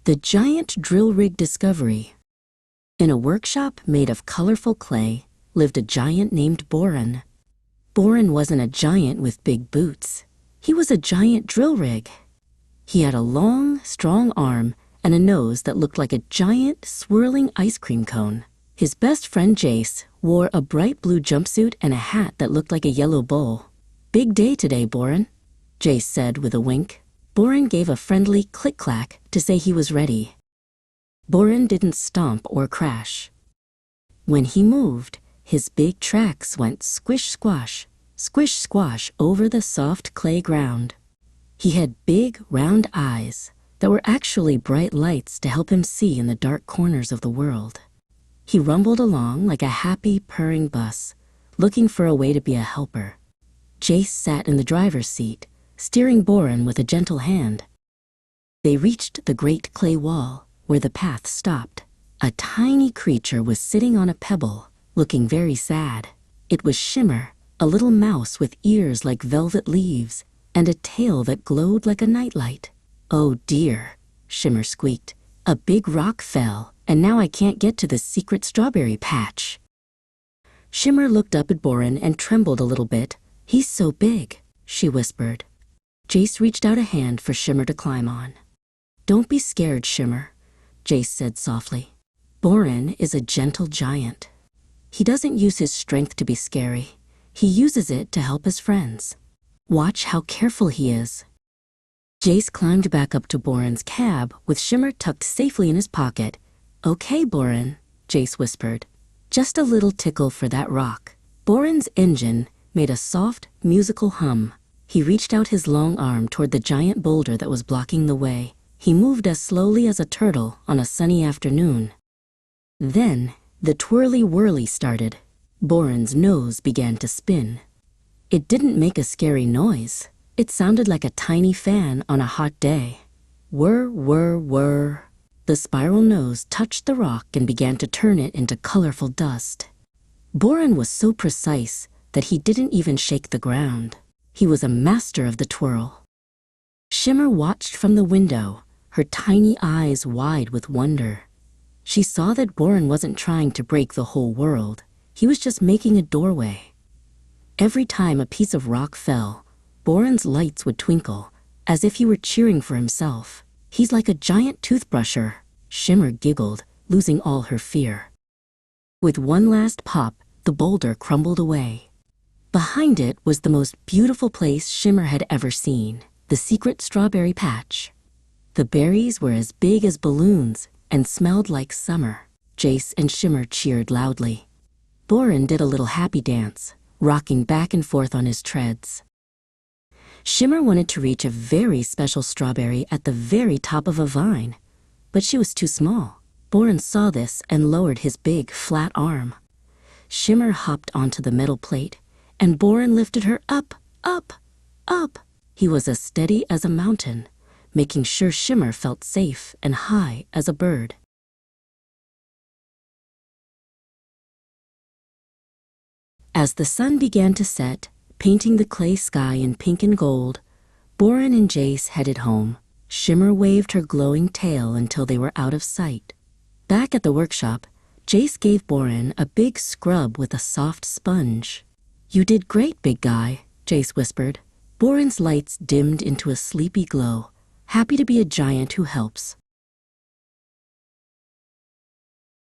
The Giant Drill Rig Discovery. In a workshop made of colorful clay lived a giant named Boren. Boren wasn't a giant with big boots. He was a giant drill rig. He had a long, strong arm and a nose that looked like a giant, swirling ice cream cone. His best friend Jace wore a bright blue jumpsuit and a hat that looked like a yellow bowl. "Big day today, Boren," Jace said with a wink. Boren gave a friendly click-clack to say he was ready. Boren didn't stomp or crash. When he moved, his big tracks went squish-squash, squish-squash over the soft clay ground. He had big, round eyes that were actually bright lights to help him see in the dark corners of the world. He rumbled along like a happy, purring bus, looking for a way to be a helper. Jace sat in the driver's seat, steering Boren with a gentle hand. They reached the great clay wall, where the path stopped. A tiny creature was sitting on a pebble, looking very sad. It was Shimmer, a little mouse with ears like velvet leaves, and a tail that glowed like a nightlight. "Oh dear," Shimmer squeaked. "A big rock fell, and now I can't get to the secret strawberry patch." Shimmer looked up at Boren and trembled a little bit. "He's so big," she whispered. Jace reached out a hand for Shimmer to climb on. "Don't be scared, Shimmer," Jace said softly. "Boren is a gentle giant. He doesn't use his strength to be scary. He uses it to help his friends. Watch how careful he is." Jace climbed back up to Boren's cab with Shimmer tucked safely in his pocket. "Okay, Boren," Jace whispered. "Just a little tickle for that rock." Boren's engine made a soft, musical hum. He reached out his long arm toward the giant boulder that was blocking the way. He moved as slowly as a turtle on a sunny afternoon. Then the twirly-whirly started. Boren's nose began to spin. It didn't make a scary noise. It sounded like a tiny fan on a hot day. Whir, whir, whir. The spiral nose touched the rock and began to turn it into colorful dust. Boren was so precise that he didn't even shake the ground. He was a master of the twirl. Shimmer watched from the window, her tiny eyes wide with wonder. She saw that Boren wasn't trying to break the whole world. He was just making a doorway. Every time a piece of rock fell, Boren's lights would twinkle, as if he were cheering for himself. "He's like a giant toothbrusher," Shimmer giggled, losing all her fear. With one last pop, the boulder crumbled away. Behind it was the most beautiful place Shimmer had ever seen, the secret strawberry patch. The berries were as big as balloons and smelled like summer. Jace and Shimmer cheered loudly. Boren did a little happy dance, rocking back and forth on his treads. Shimmer wanted to reach a very special strawberry at the very top of a vine, but she was too small. Boren saw this and lowered his big, flat arm. Shimmer hopped onto the metal plate, and Boren lifted her up, up, up. He was as steady as a mountain, making sure Shimmer felt safe and high as a bird. As the sun began to set, painting the clay sky in pink and gold, Boren and Jace headed home. Shimmer waved her glowing tail until they were out of sight. Back at the workshop, Jace gave Boren a big scrub with a soft sponge. "You did great, big guy," Jace whispered. Boren's lights dimmed into a sleepy glow, happy to be a giant who helps.